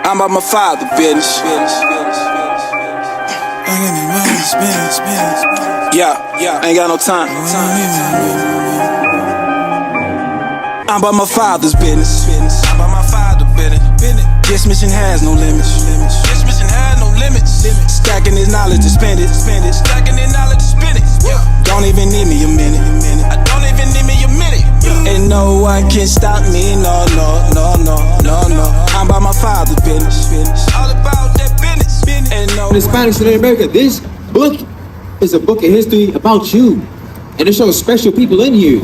I'm about my father business. Yeah, ain't got no time. I'm about my father's business. I'm about my father's business. This mission has no limits. This mission has no limits. Stacking his knowledge to spend it. Stacking his knowledge to spend it. Don't even need me a minute. I don't even need me a minute. And no one can stop me. No. I'm about my father's business. All about that business. And no Hispanics in America, this book is a book of history about you. And it shows special people in here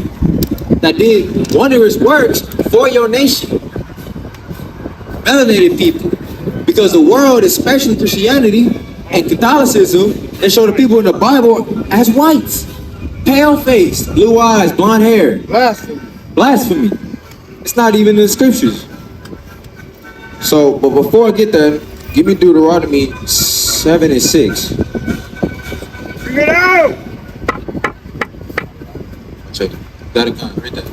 that did wondrous works for your nation. Melanated people. Because the world, especially Christianity and Catholicism, they show the people in the Bible as whites. Pale-faced, blue eyes, blonde hair. Blasphemy. It's not even in the scriptures. So, but before I get there, give me Deuteronomy 7 and 6. Bring it out! Check it. Got it, right there.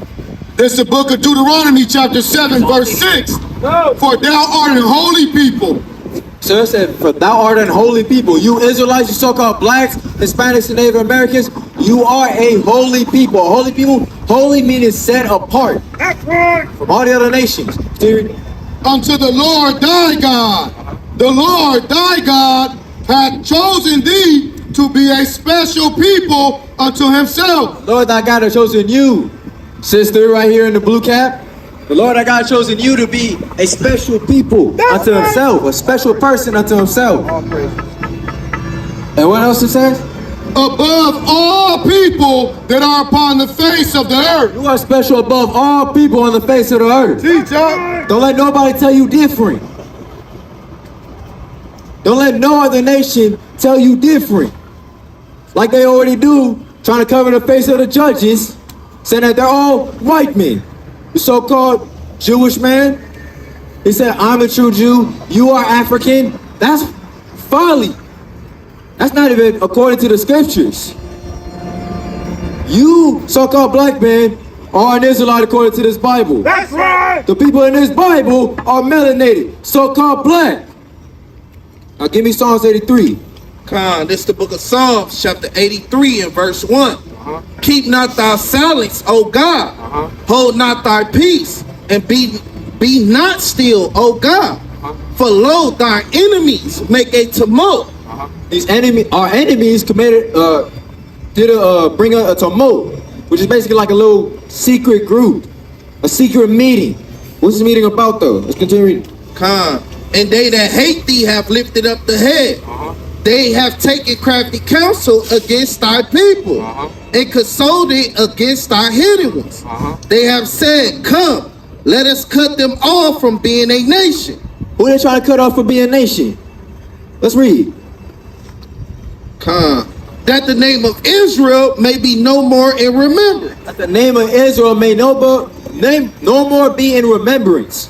This is the book of Deuteronomy, chapter 7, verse 6. For thou art an holy people. So it said, for thou art an holy people. You Israelites, you so-called blacks, Hispanics, and Native Americans, you are a holy people. A holy people, holy meaning set apart. That's right. From all the other nations. Unto the Lord thy God. The Lord thy God hath chosen thee to be a special people unto himself. Lord thy God has chosen you, sister, right here in the blue cap. The Lord thy God has chosen you to be a special people unto himself, a special person unto himself. And what else it says? Above all people that are upon the face of the earth. You are special above all people on the face of the earth. Don't let nobody tell you different. Don't let no other nation tell you different. Like they already do, trying to cover the face of the judges, saying that they're all white men. The so-called Jewish man, he said, I'm a true Jew, you are African. That's folly. That's not even according to the scriptures. You, so-called black man, are an Israelite according to this Bible. That's right. The people in this Bible are melanated, so-called black. Now give me Psalms 83. This is the book of Psalms, chapter 83 and verse 1. Keep not thy silence, O God. Hold not thy peace, and be not still, O God. For lo, thy enemies make a tumult. These our enemies committed, bring a tumult, which is basically like a little secret group, a secret meeting. What's this meeting about though? Let's continue reading. And they that hate thee have lifted up the head. They have taken crafty counsel against thy people, and consulted against thy hidden ones. They have said, come, let us cut them off from being a nation. Who they trying to cut off from being a nation? Let's read. That the name of Israel may be no more in remembrance. That the name of Israel may no more be in remembrance.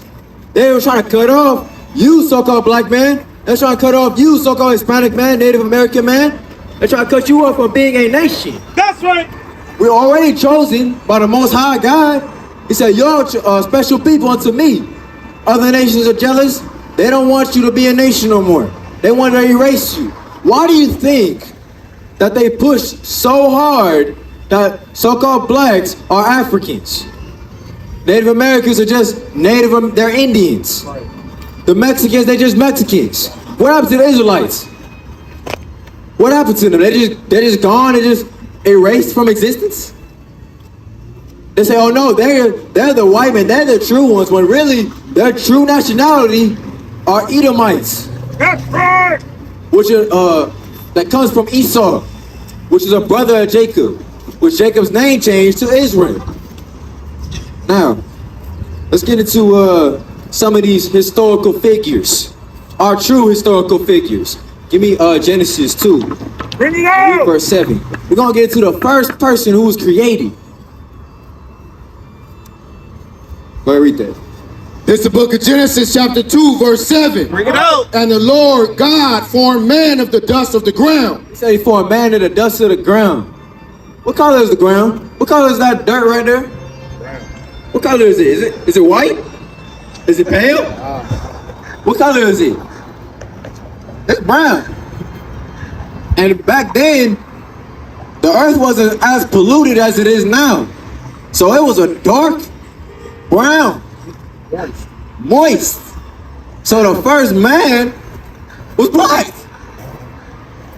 They were trying to cut off you, so-called black man. They're trying to cut off you, so-called Hispanic man, Native American man. They're trying to cut you off from being a nation. That's right. We're already chosen by the Most High God. He said, you're special people unto me. Other nations are jealous. They don't want you to be a nation no more. They want to erase you. Why do you think that they push so hard that so-called blacks are Africans? Native Americans are just Native, they're Indians. The Mexicans, they're just Mexicans. What happened to the Israelites? What happened to them? They're just gone and just erased from existence? They say, oh no, they're the white men, they're the true ones, when really their true nationality are Edomites. That's right. Which are that comes from Esau, which is a brother of Jacob, which Jacob's name changed to Israel. Now, let's get into some of these historical figures, our true historical figures. Give me Genesis 2, Bring it out. verse 7. We're gonna get into the first person who was created. Go ahead, read that. This is the book of Genesis, chapter 2, verse 7. Bring it out. And the Lord God formed man of the dust of the ground. He said he formed man in the dust of the ground. What color is the ground? What color is that dirt right there? What color is it? Is it white? Is it pale? What color is it? It's brown. And back then, the earth wasn't as polluted as it is now. So it was a dark brown, moist. So the first man was black.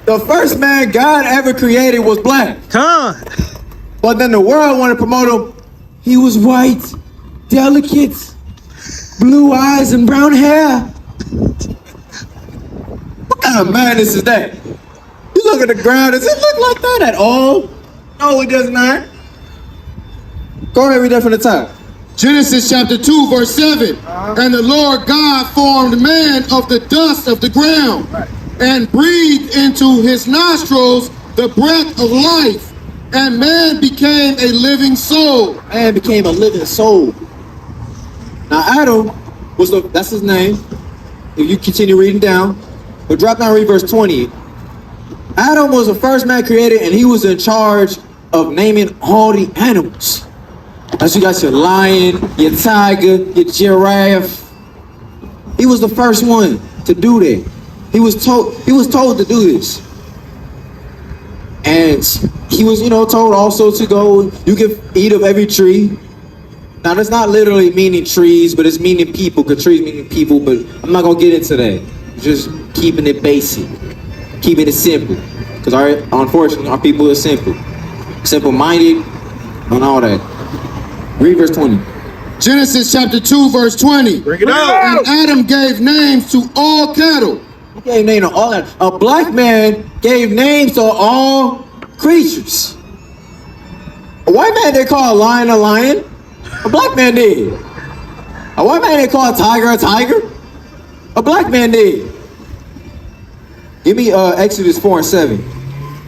The first man God ever created was black. But then the world wanted to promote him. He was white, delicate, blue eyes and brown hair. What kind of madness is that? You look at the ground, does it look like that at all? No, it does not. Go ahead and read that from the top. Genesis chapter 2, verse 7. And the Lord God formed man of the dust of the ground and breathed into his nostrils the breath of life. And man became a living soul. Man became a living soul. Now Adam was that's his name. If you continue reading down, but drop down and read verse 20. Adam was the first man created, and he was in charge of naming all the animals. As you got your lion, your tiger, your giraffe. He was the first one to do that. He was told to do this. And he was, told also to go, you can eat of every tree. Now that's not literally meaning trees, but it's meaning people, because trees meaning people, but I'm not gonna get into that. Just keeping it basic, keeping it simple. Because unfortunately, our people are simple. Simple-minded and all that. Read verse 20. Genesis chapter 2, verse 20. Bring it out. And Adam gave names to all cattle. He gave names to all that. A black man gave names to all creatures. A white man they call a lion a lion. A black man did. A white man they call a tiger. A black man did. Give me Exodus 4 and 7.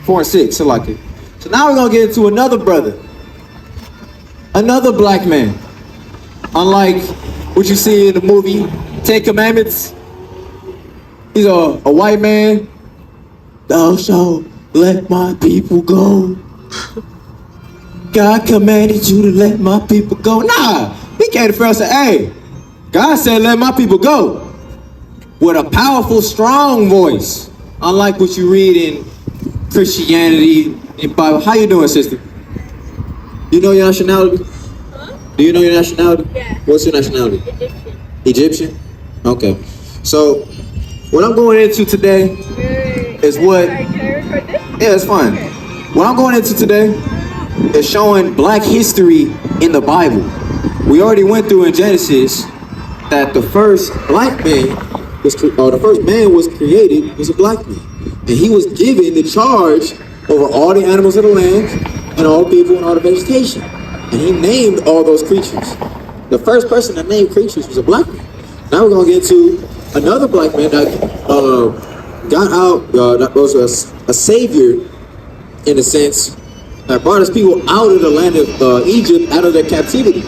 4 and 6, so like it. So now we're gonna get into another brother. Another black man. Unlike what you see in the movie, 10 Commandments. He's a white man. Thou shalt let my people go. God commanded you to let my people go. Nah, he came to Pharaoh and said, hey, God said let my people go. With a powerful, strong voice. Unlike what you read in Christianity, in Bible. How you doing, sister? You know your nationality? Huh? Do you know your nationality? Yeah. What's your nationality? Egyptian. Egyptian? Okay. So, what I'm going into today is what... Sorry, can I record this? Yeah, it's fine. Okay. What I'm going into today is showing black history in the Bible. We already went through in Genesis that the first black man the first man was created was a black man. And he was given the charge over all the animals of the land and all people and all the vegetation. And he named all those creatures. The first person that named creatures was a black man. Now we're going to get to another black man that got out, that was a savior in a sense, that brought his people out of the land of Egypt, out of their captivity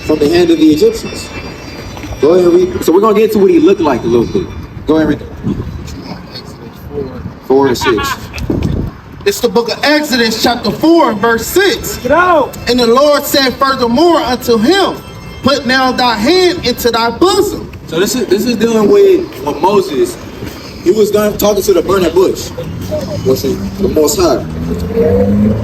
from the hand of the Egyptians. Go ahead and read. So we're going to get to what he looked like a little bit. Go ahead and read. 4 and 6. It's the book of Exodus chapter 4 verse 6. Get out. And the Lord said furthermore unto him, put now thy hand into thy bosom. So this is dealing with when Moses, he was talking to the burning bush. What's it? The Most High.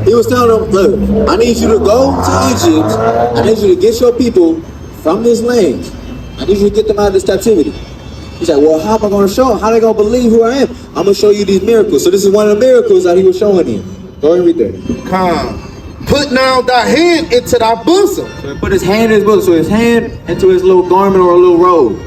He was telling them, look, I need you to go to Egypt. I need you to get your people from this land. I need you to get them out of this captivity. He said, well, how am I going to show them? How are they going to believe who I am? I'm going to show you these miracles. So this is one of the miracles that he was showing them. Go ahead and read that. Come. Put now thy hand into thy bosom. So he put his hand in his bosom. So his hand into his little garment or a little robe.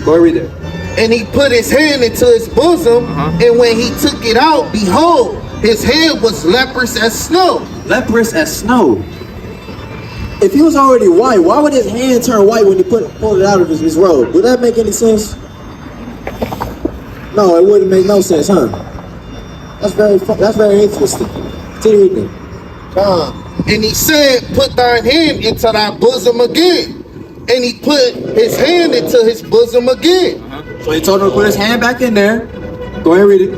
Go ahead and read that. And he put his hand into his bosom, and when he took it out, behold, his hand was leprous as snow. Leprous as snow. If he was already white, why would his hand turn white when he pulled it out of his robe? Would that make any sense? No, it wouldn't make no sense, huh? That's very interesting. Continue reading. And he said, put thine hand into thy bosom again. And he put his hand into his bosom again. So he told him to put his hand back in there. Go ahead and read it.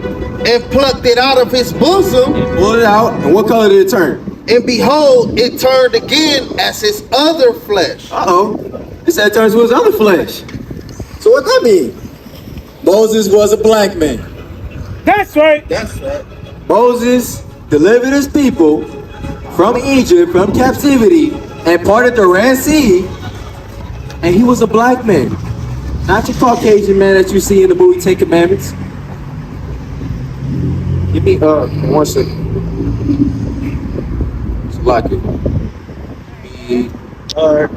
And plucked it out of his bosom. Pulled it out, and what color did it turn? And behold, it turned again as his other flesh. Uh-oh. It said it turns to his other flesh. So what that mean? Moses was a black man. That's right. That's right. Moses delivered his people from Egypt, from captivity, and parted the Red Sea, and he was a black man. Not your Caucasian man that you see in the movie Ten Commandments. Give me 1 second. It's black it. Alright.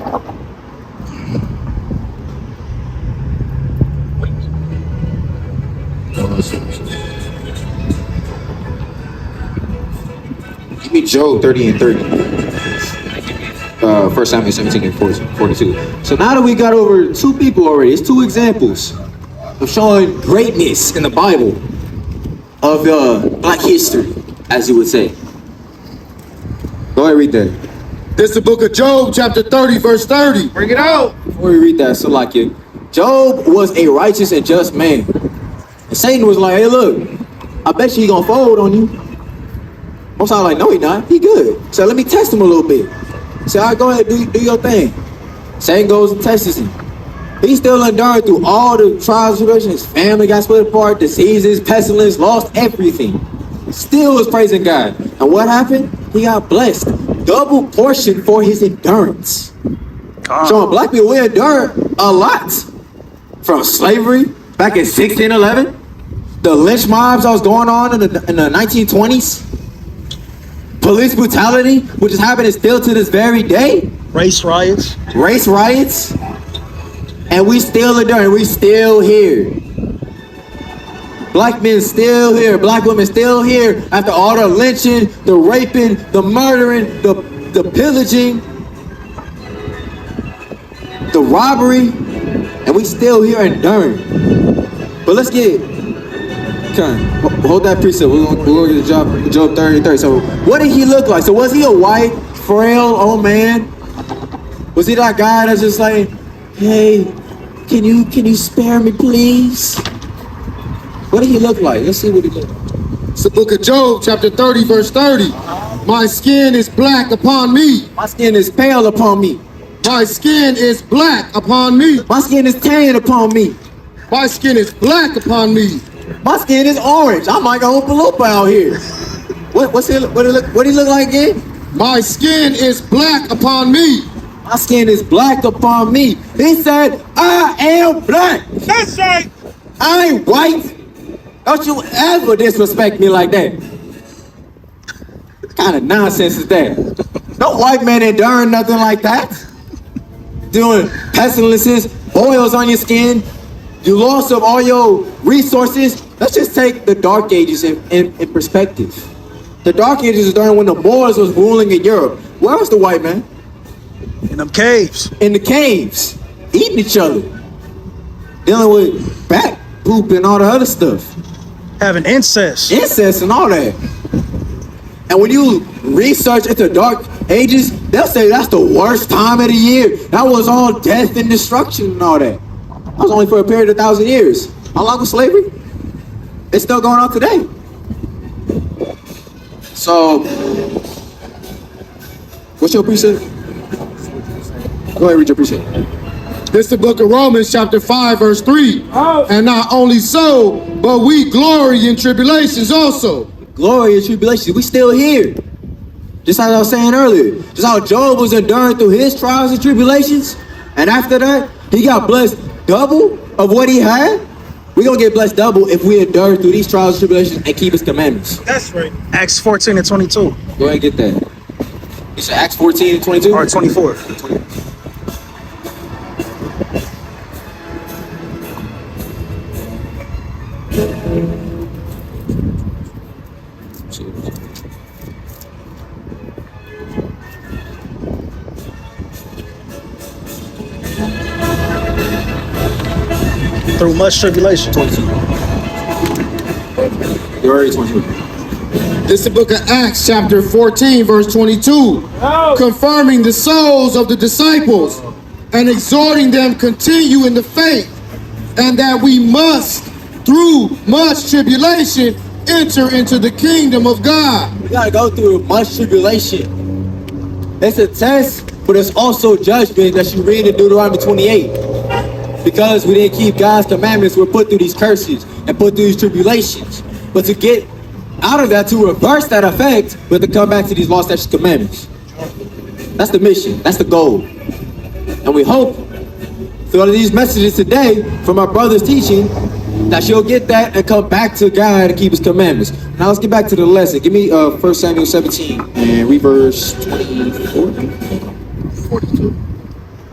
Give me Job 30 and 30. 1 Samuel 17 and 42. So now that we got over 2 people already, it's 2 examples of showing greatness in the Bible of black history, as you would say. Go ahead, read that. This is the book of Job, chapter 30, verse 30. Bring it out. Before we read that, so like it, Job was a righteous and just man. And Satan was like, hey, look, I bet you he gonna fold on you. Most High like, no, he not. He good. So let me test him a little bit. So I go ahead, do your thing. Satan goes and tests him. He still endured through all the trials and tribulations. His family got split apart, diseases, pestilence, lost everything. Still was praising God. And what happened? He got blessed. Double portion for his endurance. Showing black people, we endured a lot. From slavery back in 1611, the lynch mobs that was going on in the 1920s, police brutality, which is happening still to this very day, Race riots. and we still enduring, we still here. Black men still here, black women still here after all the lynching, the raping, the murdering, the pillaging, the robbery, and we still here enduring. But let's get, hold that precept. We're gonna get to Job 30. So what did he look like? So was he a white, frail old man? Was he that guy that's just like, hey, can you spare me, please? What did he look like? Let's see what he looked like. It's the book of Job, chapter 30, verse 30. My skin is black upon me. My skin is pale upon me. My skin is black upon me. My skin is tan upon me. My skin is black upon me. My skin is orange. I'm like a Oompa out here. What he look like again? My skin is black upon me. My skin is black upon me. He said, I am black. That's right. I ain't white. Don't you ever disrespect me like that. What kind of nonsense is that? No white man enduring nothing like that. Doing pestilences, boils on your skin, the loss of all your resources. Let's just take the Dark Ages in perspective. The Dark Ages is during when the Moors was ruling in Europe. Where was the white man? In them caves. In the caves, eating each other, dealing with bat poop and all the other stuff. Having incest. Incest and all that. And when you research into Dark Ages, they'll say that's the worst time of the year. That was all death and destruction and all that. That was only for a period of 1,000 years. How long was slavery? It's still going on today. So, what's your precept? Go ahead, read your precept. This is the book of Romans, chapter 5, verse 3. Oh. And not only so, but we glory in tribulations also. Glory and tribulation, we still here. Just as I was saying earlier, just how Job was enduring through his trials and tribulations, and after that, he got blessed double of what he had. We're gonna get blessed double if we endure through these trials and tribulations and keep his commandments. That's right. Acts 14 and 22. Go ahead and get that. You said Acts 14 and 22? Or 24. Through much tribulation. 22. You're already 22. This is the book of Acts, chapter 14, verse 22. Confirming the souls of the disciples and exhorting them continue in the faith, and that we must, through much tribulation, enter into the kingdom of God. We gotta go through much tribulation. It's a test, but it's also judgment that you read in Deuteronomy 28. because we didn't keep God's commandments, we're put through these curses and put through these tribulations. But to get out of that, to reverse that effect, we have to come back to these law, statutes, commandments. That's the mission. That's the goal. And we hope through these messages today from our brother's teaching that you'll get that and come back to God and keep his commandments. Now let's get back to the lesson. Give me 1 Samuel 17 and read verse 24.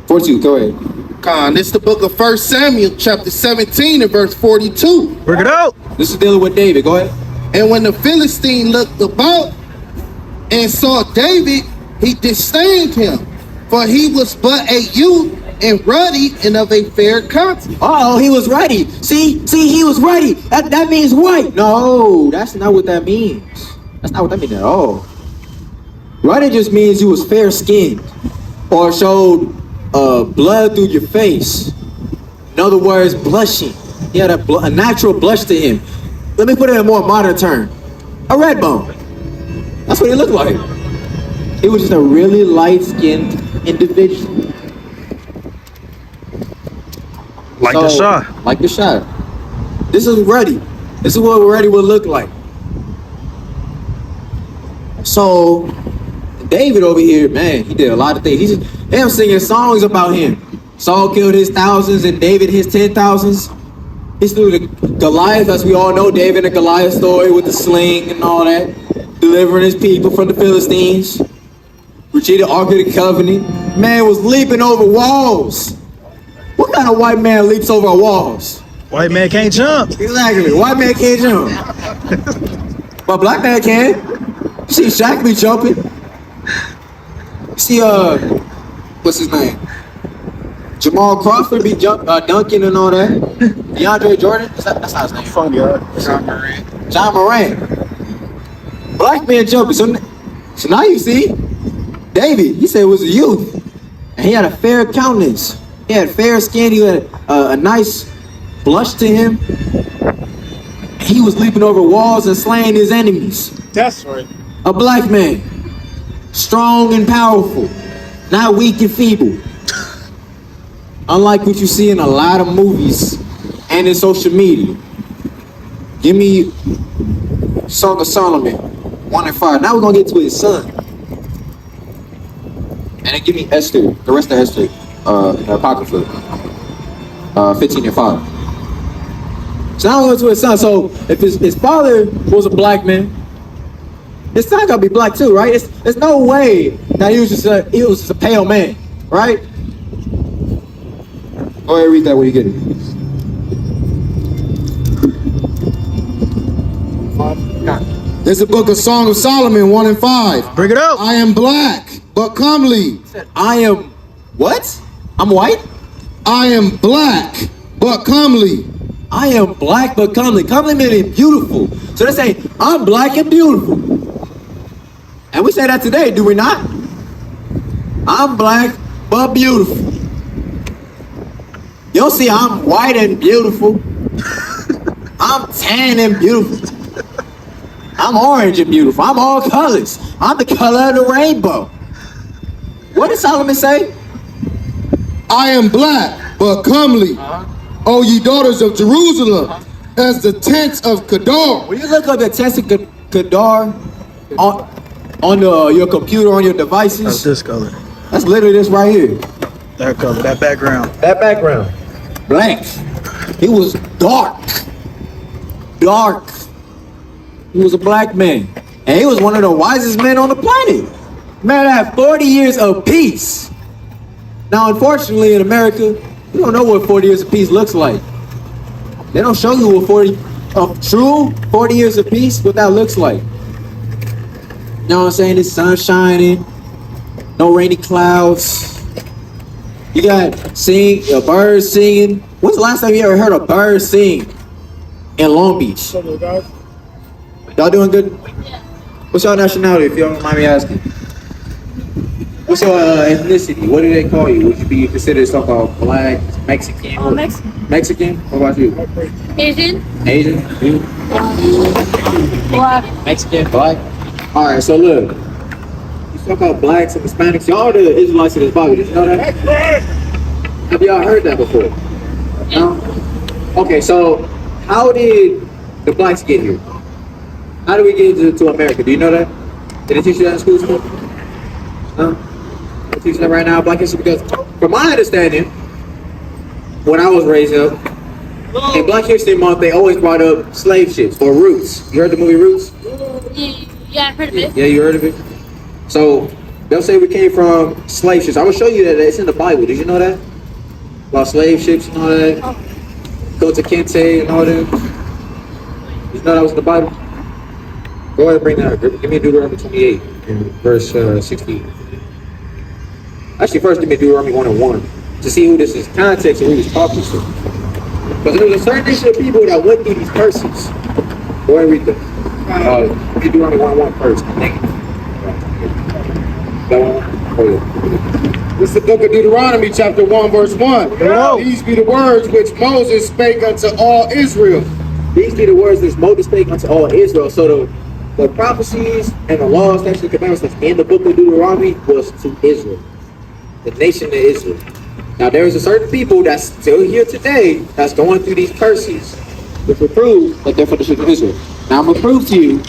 42, go ahead. Con, it's the book of 1 Samuel, chapter 17 and verse 42. Bring it out. This is dealing with David. Go ahead. And when the Philistine looked about and saw David, he disdained him, for he was but a youth and ruddy and of a fair countenance. Oh, he was ready. See, he was ready. That means white. No, that's not what that means. That's not what that means at all. Ruddy just means he was fair skinned or showed blood through your face. In other words, blushing. He had a natural blush to him. Let me put it in a more modern term. A red bone. That's what he looked like. He was just a really light-skinned individual. Like the shot. Like the shot. This is ready. This is what ready will look like. So, David over here, man, he did a lot of things. They were singing songs about him. Saul killed his thousands and David his 10,000s. He slew the Goliath, as we all know, David and Goliath story with the sling and all that. Delivering his people from the Philistines. Retreated Ark of the Covenant. Man was leaping over walls. What kind of white man leaps over walls? White man can't jump. Exactly. White man can't jump. But black man can. You see Shaq be jumping. You see what's his name? Jamal Crawford be dunking and all that. DeAndre Jordan. That's not his name. Fun guy. John Moran. Black man jumping. So now you see David. He said was a youth. And he had a fair countenance. He had fair skin. He had a nice blush to him. He was leaping over walls and slaying his enemies. That's right. A black man. Strong and powerful. Not weak and feeble. Unlike what you see in a lot of movies and in social media. Give me Song of Solomon 1 and 5. Now we're going to get to his son. And then give me Esther, the rest of Esther. The Apocrypha, 15 and 5. So now we're going to his son. So if his father was a black man, his son gotta be black too, right? There's no way that he was just a pale man, right? Go ahead, read that when you get it. This is the book of Song of Solomon 1 and 5. Bring it out. I am black, but comely. I am what? I'm white? I am black, but comely. I am black but comely. Comely meaning beautiful. So they say, I'm black and beautiful. And we say that today, do we not? I'm black but beautiful. You don't see I'm white and beautiful. I'm tan and beautiful. I'm orange and beautiful. I'm all colors. I'm the color of the rainbow. What did Solomon say? I am black, but comely. O ye daughters of Jerusalem, as the tents of Kedar. When you look up the tents of Kedar on your computer, on your devices, That's this color. that's literally this right here. That color. That background. That background. Black. He was dark. Dark. He was a black man. And he was one of the wisest men on the planet. Man had 40 years of peace. Now, unfortunately, in America, we don't know what 40 years of peace looks like. They don't show you what true 40 years of peace, what that looks like. You know what I'm saying? The sun shining, no rainy clouds. You got a bird singing. When's the last time you ever heard a bird sing in Long Beach? Y'all doing good? What's your nationality, if you don't mind me asking? What's your ethnicity? What do they call you? Would you be considered so-called black, Mexican? Mexican. Mexican? What about you? Asian. Asian? You? Black. Mexican? Black? Alright, so look. You so-called blacks and Hispanics, y'all are the Israelites of this Bible. Did you know that? Have y'all heard that before? Okay, so how did the blacks get here? How did we get to America? Do you know that? Did they teach you that in school still? Huh? They're teaching that right now, Black history? Because from my understanding, when I was raised up, in Black History Month, they always brought up slave ships or Roots. You heard the movie Roots? Yeah, I've heard of it. Yeah, you heard of it? So they'll say we came from slave ships. I will show you that it's in the Bible. Did you know that? About slave ships and all that? Go to Kente and all that. Did you know that was in the Bible? Go ahead and bring that up. Give me Deuteronomy 28 and verse 16. Actually, first give me Deuteronomy 1 and 1 to see who this is, context of who he's talking to. Because there was a certain nation of people that went through these curses. Go ahead and read that. Deuteronomy 1 and 1 first. Thank you. That one? Oh, yeah. This is the book of Deuteronomy, chapter 1, verse 1. Hello. These be the words which Moses spake unto all Israel. These be the words that Moses spake unto all Israel. So the prophecies and the laws, statutes, and commandments that's in the book of Deuteronomy was to Israel, the nation of Israel. Now there is a certain people that's still here today that's going through these curses, which will prove that they're for the children of Israel. Now I'm gonna prove to you,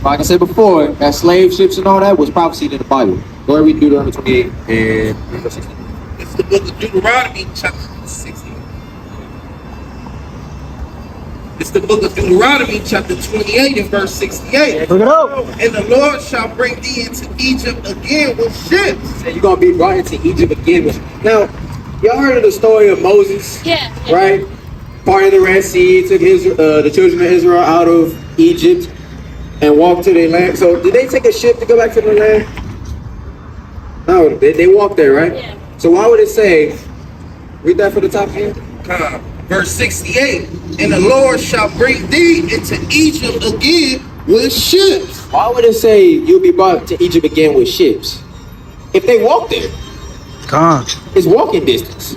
like I said before, that slave ships and all that was prophesied in the Bible. Go ahead and read Deuteronomy 28 and verse 16. It's the book of Deuteronomy, chapter 60. It's the book of Deuteronomy, chapter 28 and verse 68. Look it up. And the Lord shall bring thee into Egypt again with ships. So you're gonna be brought into Egypt again. Now, y'all heard of the story of Moses? Yeah. Right? Part of the Red Sea, took the children of Israel out of Egypt and walked to their land. So did they take a ship to go back to the land? No, they walked there, right? Yeah. So why would it say, read that for the top here? Verse 68. And the Lord shall bring thee into Egypt again with ships. Why would it say you'll be brought to Egypt again with ships? If they walk there, Con. it's walking distance.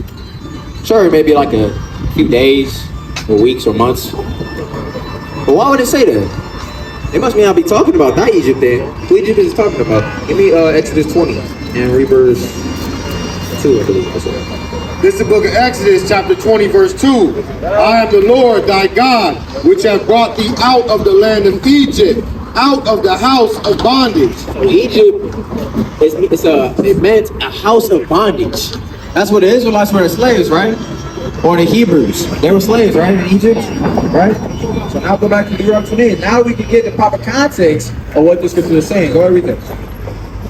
Sure, it may be like a few days or weeks or months. But why would it say that? They must not be talking about that Egypt then. Who Egypt is talking about? Give me Exodus 20 and read verse 2, I believe. That's it. This is the book of Exodus, chapter 20, verse 2. I am the Lord thy God, which have brought thee out of the land of Egypt, out of the house of bondage. So Egypt, it meant a house of bondage. That's what the Israelites were, the slaves, right? Or the Hebrews. They were slaves, right, in Egypt? Right? So now go back to Deuteronomy 28. Now we can get the proper context of what the scripture is saying. Go ahead and read this.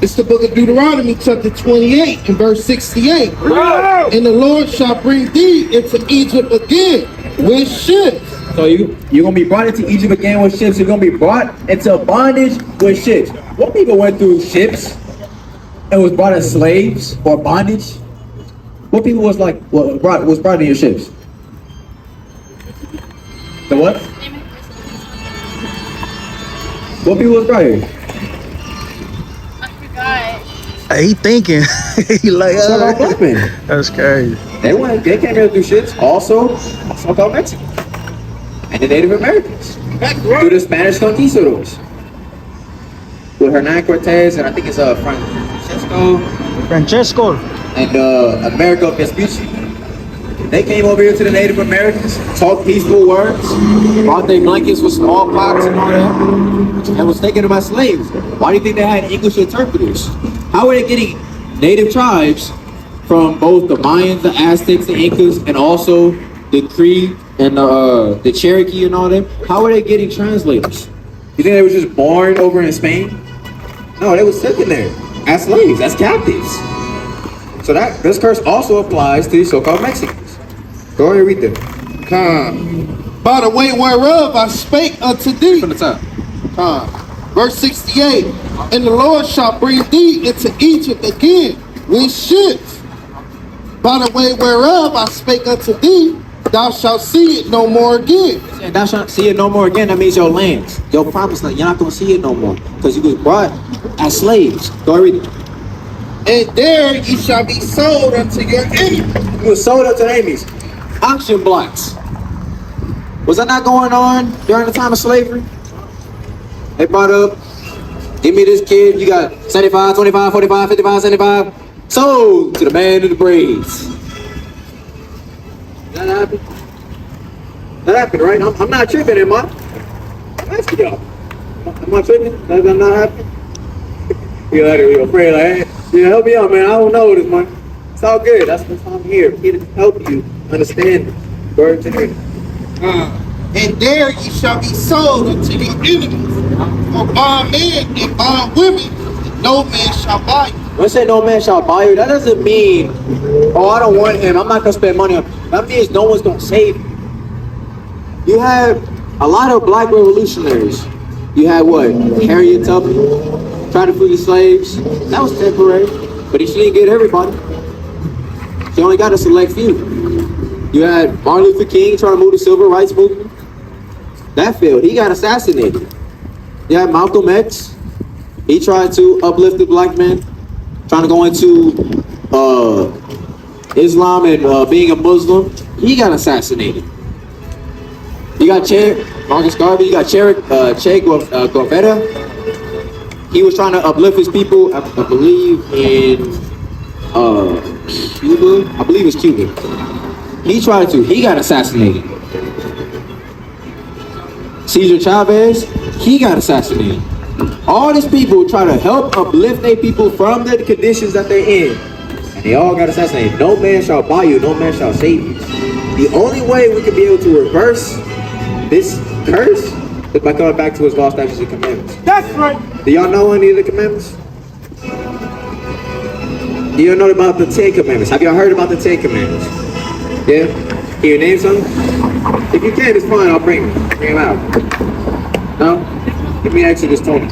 It's the book of Deuteronomy, chapter 28 and verse 68. And the Lord shall bring thee into Egypt again with ships. So you're going to be brought into Egypt again with ships. You're going to be brought into bondage with ships. What people went through ships and was brought as slaves or bondage? What people was brought in your ships? The what? What people was brought here? I forgot. He thinking. He like, So-called black men. that's crazy. They came here through ships. Also, so-called Mexicans and the Native Americans through the Spanish conquistadors with Hernan Cortez and I think it's Francesco. and Amerigo Vespucci. They came over here to the Native Americans, talked peaceful words, brought their blankets with smallpox and all that, and was taking them as slaves. Why do you think they had English interpreters? How were they getting native tribes from both the Mayans, the Aztecs, the Incas, and also the Cree and the Cherokee and all them? How were they getting translators? You think they were just born over in Spain? No, they were sitting there as slaves, as captives. So this curse also applies to the so-called Mexicans. Go ahead and read them. By the way whereof I spake unto thee. From the top. Verse 68. And the Lord shall bring thee into Egypt again with ships. By the way whereof I spake unto thee, thou shalt see it no more again. And thou shalt see it no more again. That means your lands, your promised land. You're not going to see it no more because you was brought as slaves. Go ahead and read it. And there you shall be sold unto your enemies. You were sold up to enemies. Auction blocks. Was that not going on during the time of slavery? They brought up, give me this kid, you got 75, 25, 45, 55, 75. Sold to the man in the braids. Did that happen? That happened, right? I'm not tripping, am I? I'm asking y'all. Am I tripping? That not happening? You're afraid, like, hey, yeah, help me out, man. I don't know this, man. It's all good. That's why I'm here. I'm here to help you understand it. Word to me. And there ye shall be sold unto your enemies. For bondmen and bondwomen, no man shall buy you. When I say no man shall buy you, that doesn't mean, oh, I don't want him. I'm not going to spend money on him. That means no one's going to save you. You have a lot of black revolutionaries. You had what? Harriet Tubman trying to free the slaves. That was temporary, but she didn't get everybody. She only got a select few. You had Martin Luther King trying to move the civil rights movement. That failed. He got assassinated. You had Malcolm X. He tried to uplift the black man, trying to go into Islam and being a Muslim. He got assassinated. You got Marcus Garvey. You got Che Guevara. He was trying to uplift his people, I believe, in Cuba. I believe it's Cuba. He tried to. He got assassinated. Cesar Chavez. He got assassinated. All these people try to help uplift their people from the conditions that they're in. And they all got assassinated. No man shall buy you. No man shall save you. The only way we can be able to reverse this curse is by coming back to his law, statutes, and commandments. That's right. Do y'all know any of the commandments? Do you know about the 10 commandments? Have y'all heard about the 10 commandments? Yeah? Can you name some? If you can, it's fine. I'll bring them out. No? Give me Exodus 20. You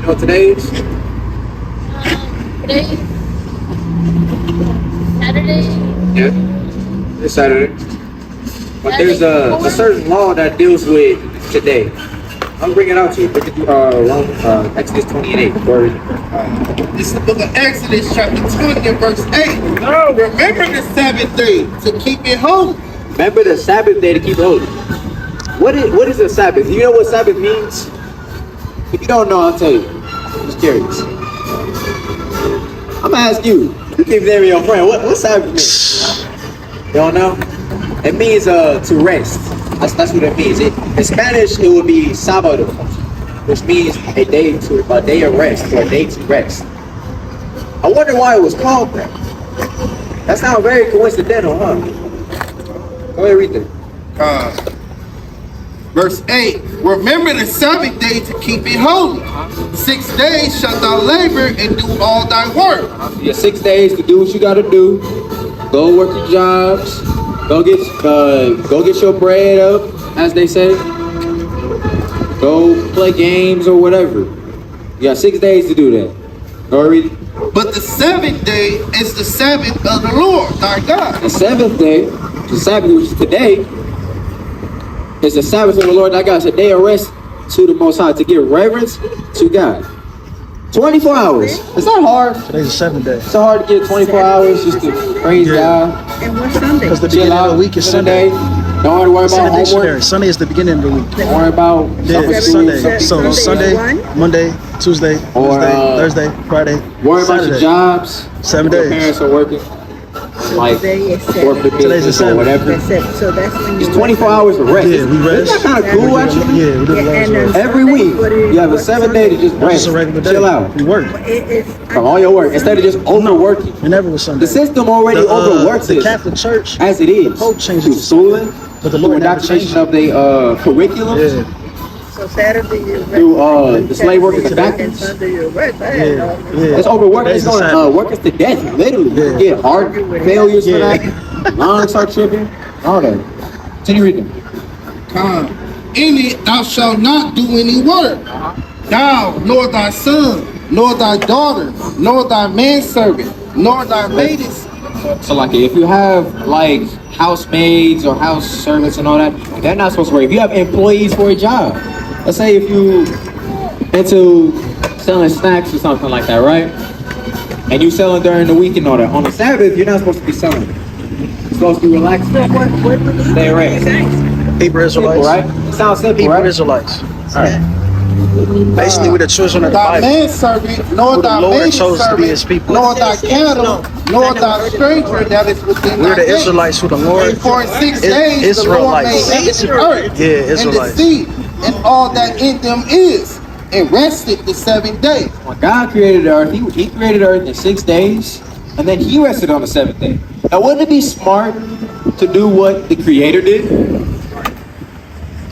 know what today is? Today, Saturday. Yeah, it's Saturday. But there's a certain law that deals with today. I'll bring it out to you. Look at Exodus 20 and 8. Word. This is the book of Exodus, chapter 20 and verse 8. No, remember the Sabbath day to keep it holy. Remember the Sabbath day to keep it holy. What is a Sabbath? Do you know what Sabbath means? If you don't know, I'll tell you. I'm just curious. I'm gonna ask you. You keep naming your friend. What Sabbath means? You don't know? It means to rest. That's what it means. In Spanish, it would be sábado, which means a day of rest, or a day to rest. I wonder why it was called that. That sounds very coincidental, huh? Go ahead, read that. Verse 8, remember the Sabbath day to keep it holy. 6 days shalt thou labor and do all thy work. You got 6 days to do what you gotta do. Go work your jobs. Go get your bread up, as they say. Go play games or whatever. You got 6 days to do that. Go read it. But the 7th day is the Sabbath of the Lord thy God. The 7th day, the Sabbath, which is today, is the Sabbath of the Lord thy God. It's a day of rest to the Most High, to give reverence to God. 24 hours. It's not hard. Today's the 7th day. It's so hard to get 24 hours just to praise God. And what's Sunday? Because the Chill beginning out. of the week is Sunday. Don't have to worry about homework. Sunday is the beginning of the week. Don't worry about Yeah, it's Sunday. So Sunday Sunday, is one. Monday, Tuesday, Or, Wednesday, Thursday, Friday, worry about your Saturday. jobs. 7 Your days. parents are working. Like Today is corporate Today's the business or 7th. whatever. That's it. So that's when you It's 24 hours of rest. Yeah, we rest. Isn't that kind of cool, actually? Yeah, we do the Lord's work. Every week, you have a 7th day to just It's rest, just a regular day. chill out We work. from all your work instead of just overworking. It never was Sunday. The system already overworks The it Catholic Church, as it is. Pope changed Through it to schooling, but the through Lord never indoctrination changed of the curriculum, yeah, So Saturday you rest. through the slave workers and And factories. Sunday you rest. yeah, yeah. It's overworking. It's Today's the going to Sabbath. work us to death, literally. Yeah. You get heart failures for Yeah. that. Lungs start tripping. All that. Continue reading. In it thou shalt not do any work. Thou, nor thy son, nor thy daughter, nor thy manservant, nor thy maiden. So like if you have like housemaids or house servants and all that, they're not supposed to work. If you have employees for a job, let's say if you into selling snacks or something like that, right? And you selling during the week and all that. On the Sabbath, you're not supposed to be selling. You're supposed to be relaxing. Stay rest. Hebrew Simple, Israelites. right? It sounds simple, Hebrew right? Israelites. All right. Basically, we're the children of the Thy Bible. manservant, nor Who the thy Lord chose to be his maidservant, people. nor thy cattle, nor thy stranger that is within We're thy the gates. Israelites who the Lord. And for in 6 days the Lord made Israelites. heaven and earth, Yeah, and the Israelites. sea, and all that in them is, and rested the 7th day. When God created the earth, he created the earth in 6 days, and then he rested on the 7th day. Now, wouldn't it be smart to do what the Creator did?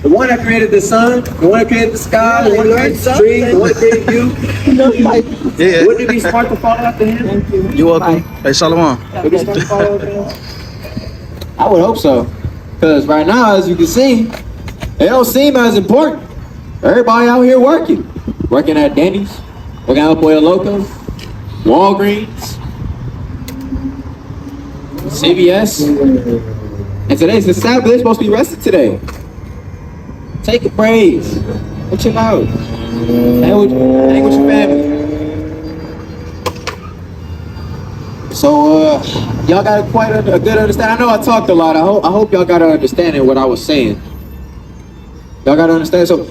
The one that created the sun, the one that created the sky, the one that created the trees, the one that created you. Yeah. Wouldn't it be smart to follow after him? You welcome. Hey, Solomon. Would it be smart to follow after him? I would hope so. Because right now, as you can see, they don't seem as important. Everybody out here working. Working at Denny's, working at Pollo Loco, Walgreens, CVS. And today's the Sabbath. They're supposed to be rested today. Take a praise. Go chill out. Hang with your family. So, y'all got quite a good understanding. I know I talked a lot. I hope y'all got an understanding of what I was saying. Y'all got to understand. So,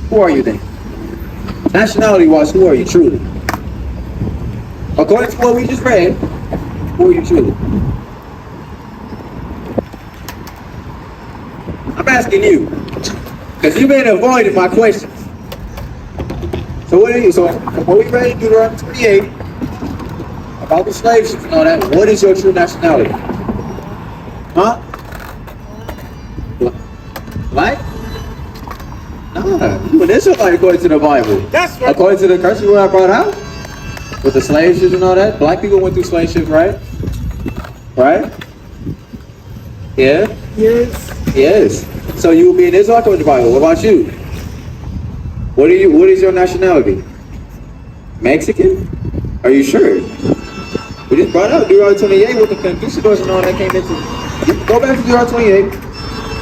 who are you then? Nationality-wise, who are you truly? According to what we just read, who are you truly? I'm asking you, because you've been avoiding my questions. So what are you? So what we read in Deuteronomy 28 about the slave ships and all that, what is your true nationality? Huh? What? Nah, you an Israelite according to the Bible. That's right. According to the curse you I brought out with the slave ships and all that. Black people went through slave ships, right? Right? Yeah? Yes. Yes. So you will be an Israelite according to the Bible. What about you? What is your nationality? Mexican? Are you sure? We just brought out Deuteronomy 28 with the conquistadors and all that came into. Go back to Deuteronomy 28.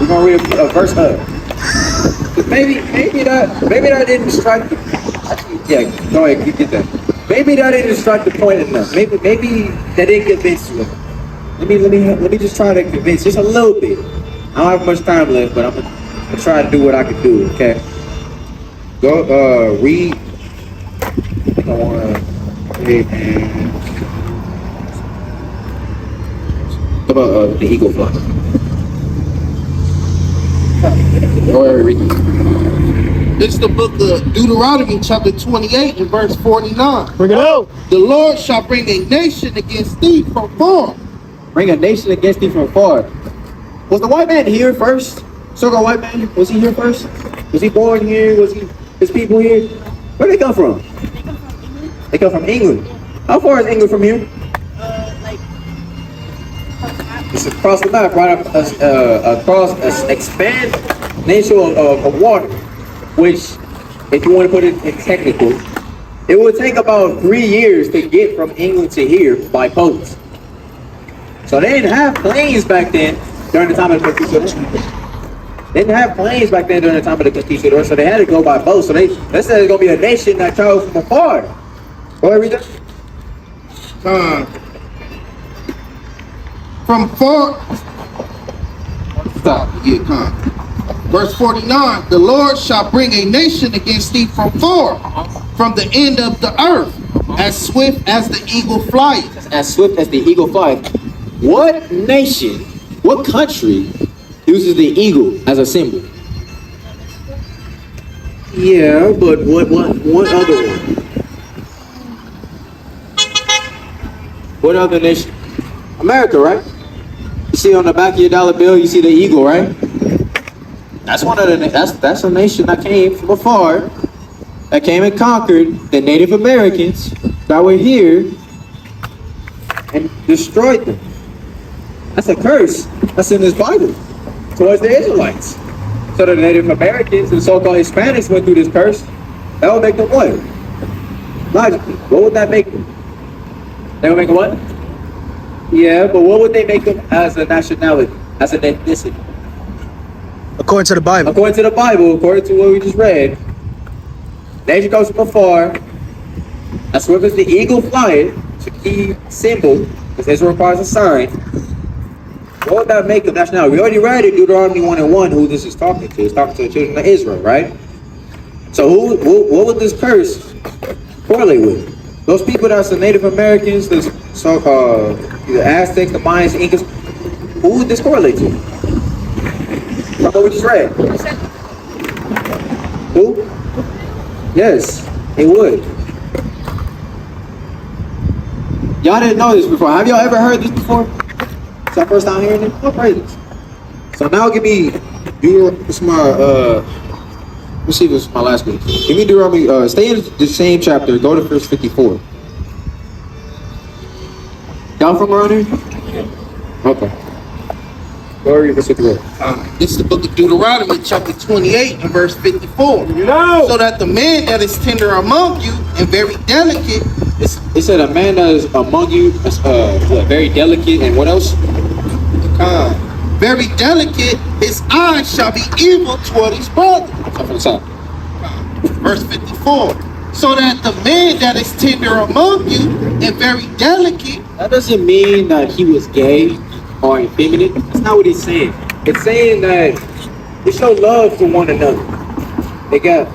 We're gonna read a verse up. Maybe that didn't strike. Yeah, go ahead, you get that. Maybe that didn't strike the point enough. Maybe that didn't convince you. Let me just try to convince just a little bit. I don't have much time left, but I'm gonna try to do what I can do. Okay. Go read. I think I wanna read. How about the eagle fly? Go ahead, read. It's the book of Deuteronomy chapter 28 and verse 49. Bring it out. The Lord shall bring a nation against thee from far. Bring a nation against thee from far. Was the white man here first? So-called white man, was he here first? Was he born here? Was his people here? Where did they come from? They come from England. They come from England. How far is England from here? Like, It's across the map, right across an expansion of water, which, if you want to put it in technical, it would take about 3 years to get from England to here by boat. So they didn't have planes back then during the time of the conquistadors. They didn't have planes back then during the time of the conquistadors, so they had to go by boat. So they said there's going to be a nation that traveled from afar. Go ahead, read that. From far. Stop. Yeah, come. Verse 49. The Lord shall bring a nation against thee from far, from the end of the earth, as swift as the eagle flieth. As swift as the eagle flies. What nation, what country uses the eagle as a symbol? Yeah, but what other one? What other nation? America, right? You see on the back of your dollar bill, you see the eagle, right? That's one of the. That's a nation that came from afar, that came and conquered the Native Americans that were here and destroyed them. That's a curse that's in this Bible towards the Israelites. So the Native Americans and so-called Hispanics went through this curse. That would make them what? Logically, what would that make them? They would make them what? Yeah, but what would they make them as a nationality, as an ethnicity? According to the Bible. According to the Bible, according to what we just read, nation comes from afar. As swift as the eagle flying, it's a key symbol, because Israel requires a sign. What would that make of nationality? We already read in Deuteronomy 1:1 who this is talking to. It's talking to the children of Israel, right? So what would this curse correlate with? Those people that's the Native Americans, the Aztecs, the Mayans, the Incas, who would this correlate to? What we just read. Who? Yes, it would. Y'all didn't know this before. Have y'all ever heard this before? It's our first time hearing it? Oh, praises. So now give me, let's see if this is my last one. Give me Deuteronomy, stay in the same chapter, go to verse 54. Y'all from around here? Okay. Go read verse 54. This is the book of Deuteronomy, chapter 28 and verse 54. You know! So that the man that is tender among you and very delicate, It said a man that is among you, very delicate, and what else? very delicate, his eyes shall be evil toward his brother. Verse 54. So that the man that is tender among you and very delicate. That doesn't mean that he was gay or effeminate. That's not what he's saying. It's saying that they show love for one another. They got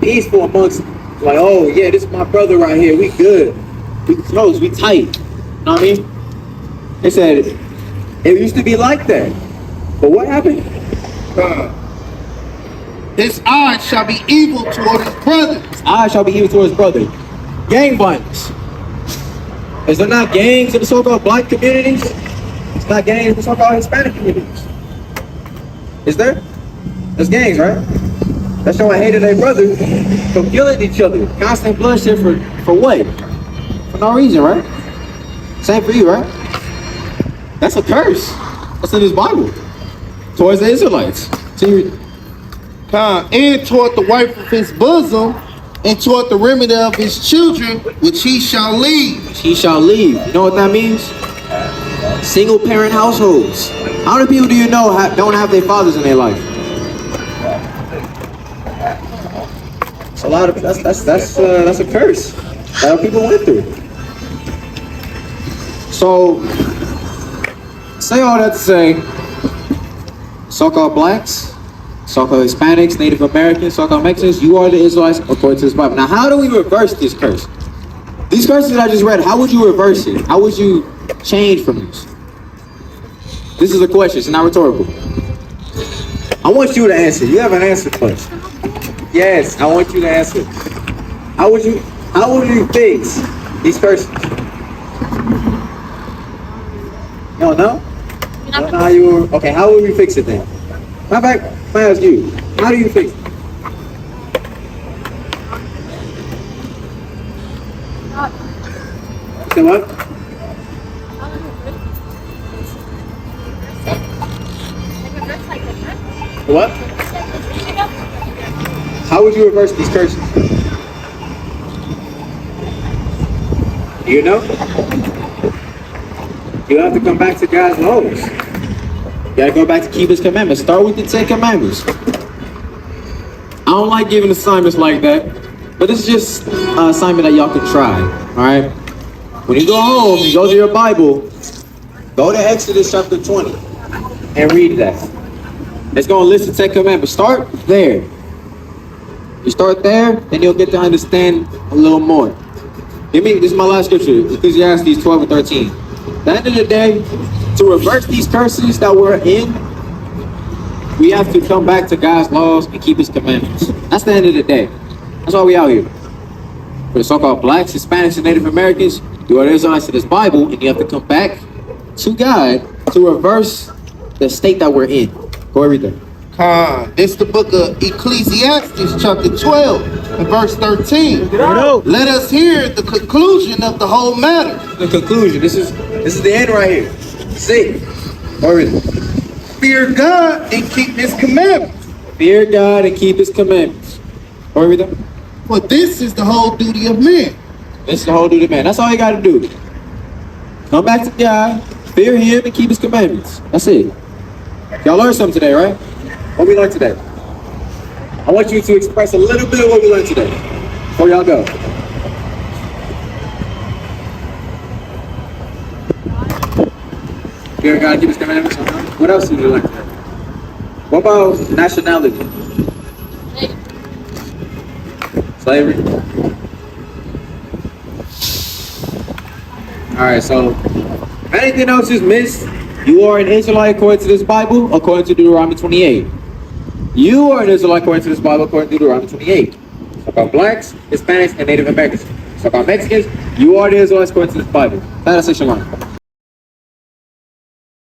peaceful amongst, like, oh yeah, this is my brother right here. We good. We close. We tight. You know what I mean? They said it used to be like that. But what happened? His eyes shall be evil toward his brother. His eyes shall be evil towards his brother. Gang violence. Is there not gangs in the so-called black communities? It's not gangs in the so-called Hispanic communities. Is there? There's gangs, right? That's showing hate of their brother for killing each other. Constant bloodshed for what? For no reason, right? Same for you, right? That's a curse. That's in this Bible. Towards the Israelites. And toward the wife of his bosom, and toward the remedy of his children, which he shall leave. He shall leave. You know what that means? Single parent households. How many people do you know don't have their fathers in their life? It's a lot of that's a curse that people went through. So say all that to say, so-called blacks, so-called Hispanics, Native Americans, so-called Mexicans, you are the Israelites according to this Bible. Now, how do we reverse this curse? These curses that I just read, how would you reverse it? How would you change from this? This is a question, it's not rhetorical. I want you to answer. You haven't answered much. Yes, I want you to answer. How would you fix these curses? You don't know? You don't know how you were, okay, how would we fix it then? Matter of fact, I ask you, how do you fix it? Say what? What? How would you reverse these curses? Do you know? You have to come back to God's laws. You gotta go back to keep His commandments. Start with the 10 commandments. I don't like giving assignments like that, but this is just an assignment that y'all can try. All right. When you go home, you go to your Bible. Go to Exodus chapter 20 and read that. It's gonna list the 10 commandments. Start there. You start there, then you'll get to understand a little more. This is my last scripture, Ecclesiastes 12 and 13. At the end of the day, to reverse these curses that we're in, we have to come back to God's laws and keep His commandments. That's the end of the day. That's why we out here. For the so-called blacks, Hispanics, and Native Americans, you are the Israelites to this Bible, and you have to come back to God to reverse the state that we're in. Go read that. This is the book of Ecclesiastes, chapter 12, and verse 13. Let us hear the conclusion of the whole matter. The conclusion. This is the end right here. See. Go read it. Fear God and keep His commandments. Fear God and keep His commandments. Go read that. For this is the whole duty of man. This is the whole duty of man. That's all you got to do. Come back to God, fear Him, and keep His commandments. That's it. Y'all learned something today, right? What we learned today? I want you to express a little bit of what we learned today before y'all go. You gotta keep his commandments. What else would you like to know? What about nationality? Slavery? Alright, so if anything else is missed, you are an Israelite according to this Bible, according to Deuteronomy 28. You are an Israelite according to this Bible, according to Deuteronomy 28. So about blacks, Hispanics, and Native Americans. So about Mexicans, you are the Israelites according to this Bible. That is shalom.